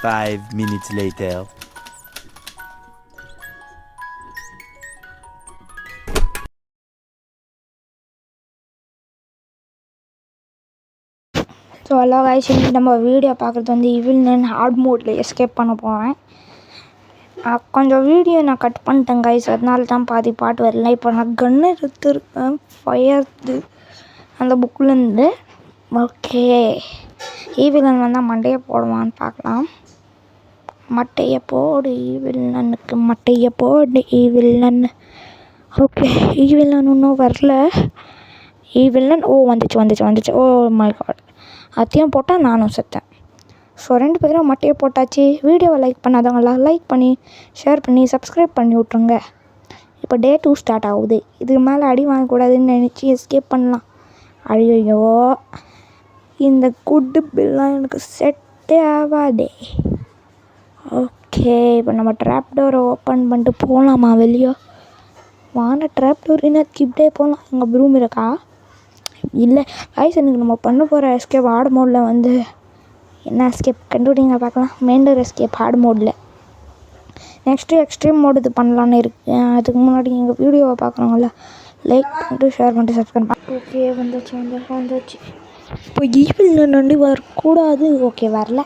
5 minutes later. So hello guys, இன்றைக்கி நம்ம video பார்க்குறது வந்து ஈவில் நான் ஹார்ட் மோடில் எஸ்கேப் பண்ண போகிறேன். கொஞ்சம் வீடியோ நான் கட் பண்ணிட்டேன் கைஸ், அதனால தான் பாதி பாட்டு வரல. இப்போ நான் கன்று எடுத்துருக்கேன் ஃபயர்து அந்த புக்கிலேருந்து. ஓகே, ஈவிலன் வந்தால் மண்டையை போடுவான்னு பார்க்கலாம். மட்டையை போடு ஈவிலனுக்கு, மட்டையை போடு ஈவிலன். ஓகே, ஈவிலன் இன்னும் வரல. ஈவிலன் வந்துச்சு. ஓ மை காட், அதையும் போட்டால் நானும் செத்தேன். ஸோ 2 பேரும் மட்டையை போட்டாச்சு. வீடியோவை லைக் பண்ணாதவங்களாம் லைக் பண்ணி ஷேர் பண்ணி சப்ஸ்கிரைப் பண்ணி விட்ருங்க. இப்போ டே 2 ஸ்டார்ட் ஆகுது. இதுக்கு மேலே அடி வாங்கக்கூடாதுன்னு நினச்சி எஸ்கேப் பண்ணலாம். ஐயோ, இந்த குட்டு பில்லாம் எனக்கு செட்டே ஆகாதே. ஓகே, இப்போ நம்ம ட்ராப் டோரை ஓப்பன் பண்ணிட்டு போகலாமா வெளியே? வாங்க, ட்ராப் டோர் இன்னும் இப்படியே போகலாம். இங்கே ப்ரூம் இருக்கா? இல்லை கைஸ், எனக்கு நம்ம பண்ண போகிற எஸ்கேப் ஹார்ட் மோடில் வந்து என்ன எஸ்கேப் கண்டுபிடிங்க பார்க்கலாம். மெயின்டர் எஸ்கேப் ஹார்ட் மோடில். நெக்ஸ்ட்டு எக்ஸ்ட்ரீம் மோடு இது பண்ணலான்னு இருக்கேன். அதுக்கு முன்னாடி எங்கள் வீடியோவை பார்க்குறவங்கள லைக் பண்ணிட்டு ஷேர் பண்ணிட்டு சப்ஸ்கிரைப் பண்ணி. ஓகே, வந்துச்சு. இப்போ ஈவில் நண்டி வரக்கூடாது. ஓகே, வரல.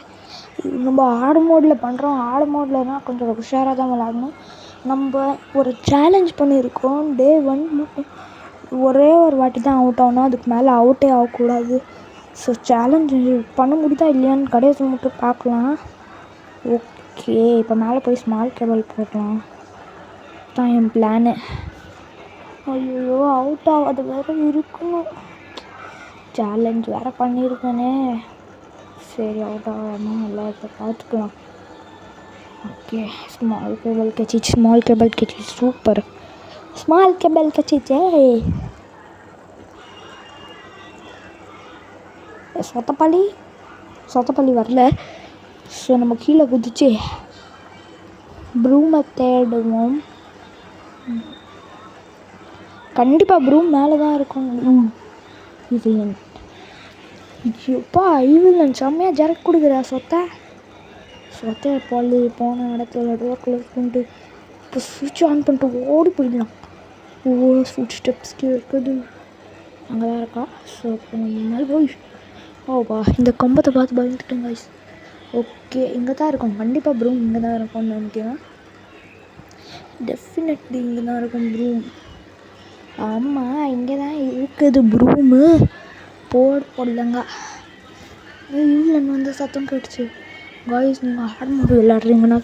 நம்ம ஹார்ட் மோடில் பண்ணுறோம். ஹார்ட் மோடில் தான் கொஞ்சம் உஷாராக தான் விளாடணும். நம்ம ஒரு சேலஞ்ச் பண்ணியிருக்கோம். டே 1 ஒரே ஒரு வாட்டி தான் அவுட் ஆகணும், அதுக்கு மேலே அவுட்டே ஆகக்கூடாது. ஸோ சேலஞ்ச் பண்ண முடியுதா இல்லையான்னு கடைசி மட்டும் பார்க்கலாம். ஓகே, இப்போ மேலே போய் ஸ்மால் கேபிள் போடலாம் தான் என் பிளானு. ஐயோ, அவுட் ஆகாது வேறு இருக்கணும். சேலஞ்ச் வேறு பண்ணியிருக்கேனே. சரி, அவுட் ஆகாமல் நல்லா இப்போ பார்த்துக்கலாம். ஓகே, ஸ்மால் கேபிள் கட்சி சூப்பர். ஸ்மால் கேபிள் கட்சிச்சே. சொத்தப்பள்ளி வரல. ஸோ நம்ம கீழே குதிச்சு ப்ரூமை தேடுவோம். கண்டிப்பாக ப்ரூம் மேலே தான் இருக்கும். ஈவிலன் எப்பா, ஈவிலன் செம்மையாக ஜரக் கொடுக்குறா. சொத்தை பள்ளி போன இடத்துல டோர் க்ளோஸ் பண்ணிட்டு இப்போ சுவிட்ச் ஆன் பண்ணிட்டு ஓடி போயிடலாம். ஃபுட் ஸ்டெப்ஸ் இருக்குது, அங்கே தான் இருக்கா. ஸோ இப்போ மேலே போய் ஓப்பா, இந்த கம்பத்தை பார்த்து பயந்துட்டேன் கைஸ். ஓகே, இங்கே தான் இருக்கும். கண்டிப்பாக ப்ரூம் இங்கே தான் இருக்கும்னு நினைக்கிறேன். டெஃபினெட்லி இங்கே தான் இருக்கும் ப்ரூம். ஆமாம், இங்கே தான் இருக்குது ப்ரூமு. போடலங்க. ஈவிலன் வந்து சத்தம் கேட்டுச்சு. காய்ஸ், நீங்கள் ஹார்ட் மோடு விளையாடுறீங்கன்னா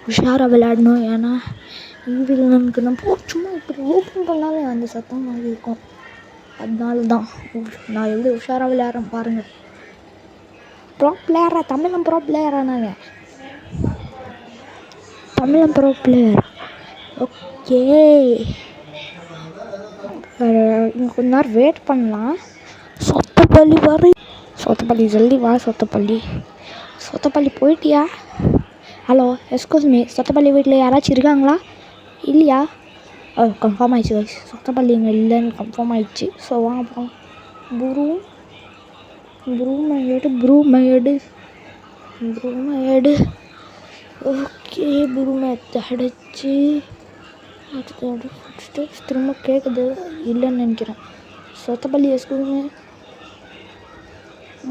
உஷாராக விளையாடணும். ஏன்னா ஈவிலனுக்கு நம்ம சும்மா இப்படி ஓப்பன் பண்ணாலே அந்த சத்தம் மாதிரி இருக்கும். அதனால தான் நான் எப்படி உஷாராக விளையாடுறேன் பாருங்கள். ப்ரோ பிளேயரா? தமிழன் ப்ரோ பிளேயரா? நாங்கள் தமிழன் ப்ரோ பிளேயர். ஓகே, இங்கே கொஞ்ச நேரம் வெயிட் பண்ணலாம். சொத்தப்பள்ளி ஜல்தி வா. சொத்தப்பள்ளி போயிட்டியா? ஹலோ, எஸ்கூஸ் மீ, சொத்தப்பள்ளி வீட்டில் யாராச்சும் இருக்காங்களா? இல்லையா? கன்ஃபார்ம் ஆயிடுச்சு கைஸ், சொத்தப்பள்ளி இங்கே இல்லைன்னு கன்ஃபார்ம் ஆயிடுச்சு. ஸோ வாங்க போகலாம். ப்ரூமை எடு. ஓகே, ப்ரூமை அடைச்சி அடுத்து திரும்ப கேட்குது. இல்லைன்னு நினைக்கிறேன். சொத்தப்பள்ளி எஸ்கூஸ்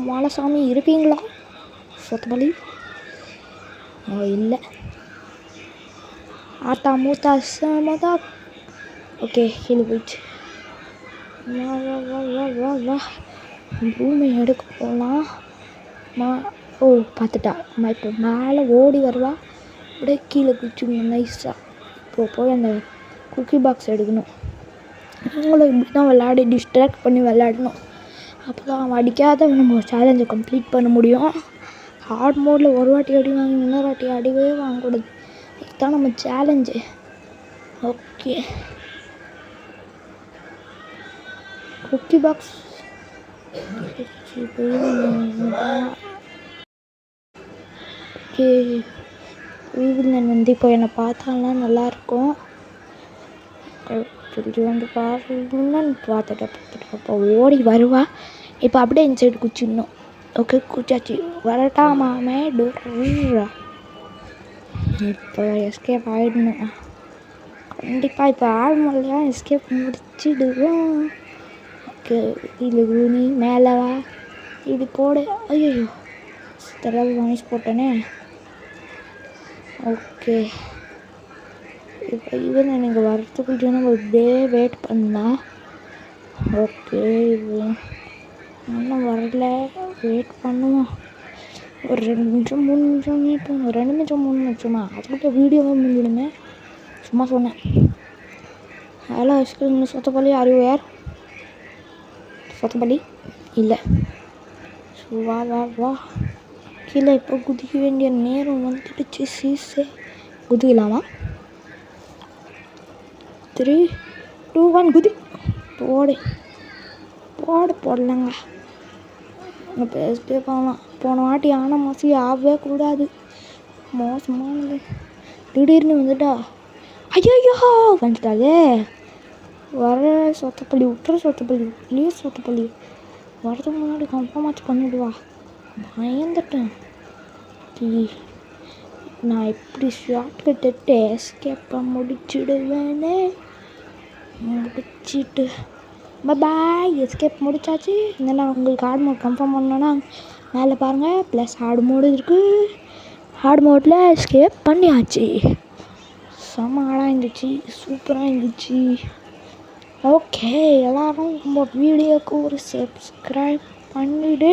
மாலசாமி இருப்பீங்களா? சொத்தப்பள்ளி இல்லை. ஆத்தா மூத்தா சமதா. ஓகே, கீழே போயிடுச்சு. வா பூமி எடுக்க போகலாம். பார்த்துட்டா. இப்போ மேலே ஓடி வருவா. அப்படியே கீழே குச்சிக்கணும் நைஸாக. இப்போ போய் அந்த குக்கி பாக்ஸ் எடுக்கணும். அவங்கள இப்படி தான் விளையாடி டிஸ்ட்ராக்ட் பண்ணி விளையாடணும். அப்போ தான் அவன் அடிக்காத நம்ம சேலஞ்சை கம்ப்ளீட் பண்ண முடியும். ஹார்ட் மோடில் ஒரு வாட்டி அடி வாங்கி இன்னொரு வாட்டி அடிவே வாங்கக்கூடாது. இதுதான் நம்ம challenge. Okay, cookie box. Okay, ஈவிலன் வந்து இப்போ என்னை பார்த்தாலாம் நல்லாயிருக்கும். வந்து பார்த்துட்டு அப்போ ஓடி வருவா. இப்போ அப்படியே இந்த சைடு குச்சிடணும். ஓகே, குச்சாச்சு. வரட்டாமாமே டோர். இப்போ எஸ்கேப் ஆகிடணும் கண்டிப்பாக. இப்போ ஆல்மோல்லாம் எஸ்கேப் முடிச்சிடுவோம். ஓகே இல்லை நீ மேலே வா இப்படி போடு. ஐயோ தெரியல வாய்ஸ் போட்டேனே. ஓகே இப்போ இவன் எனக்கு வரத்துக்குள்ளே நம்ம இப்படியே வெயிட் பண்ணலாம். ஓகே இது இன்னும் வரல, வெயிட் பண்ணுவோம். ஒரு 2 நிமிஷம் 3 நிமிஷம் வெயிட் பண்ணுவோம். 2 நிமிஷம் 3 நிமிஷமா அதுக்கிட்ட வீடியோவாக முடிஞ்சிடுமே. சும்மா சொன்னேன். Hello excuse me Sothappalli, are you where? Sothappalli இல்லை. ஸோ வா வா வா கீழே இப்போ குதிக்க வேண்டிய நேரம் வந்துடுச்சு. சீசே குதிக்கலாமா? 3 2 1 குதி போடு போடலாங்க. இப்போ எஸ்கேப் ஆகலாம். போன வாட்டி ஆன மாசி ஆகவே கூடாது, மோசமானது. திடீர்னு வந்துட்டா ஐயோ வந்துட்டாலே. வர சொத்தப்பள்ளி விட்டுற, சொத்தப்பள்ளி ப்ளீஸ், சொத்தப்பள்ளி வரதுக்கு முன்னாடி கன்ஃபார்மாச்சு பண்ணிவிடுவா. பயந்துட்டேன். நான் இப்படி ஷார்ட் கட் எடுத்து எஸ்கேப்பை முடிச்சிடுவேனே. முடிச்சிட்டு பாய் எஸ்கேப் முடிச்சாச்சு. இல்லைன்னா உங்களுக்கு ஹார்ட் மோட் கன்ஃபார்ம் பண்ணோன்னா மேலே பாருங்கள் ப்ளஸ் ஹார்ட் மோடு இருக்குது. ஹார்ட் மோடில் எஸ்கேப் பண்ணியாச்சு. செம்ம ஆளாக இருந்துச்சு, சூப்பராக இருந்துச்சு. ஓகே எல்லோரும் நம்ம வீடியோவுக்கு ஒரு சப்ஸ்கிரைப் பண்ணிவிடு.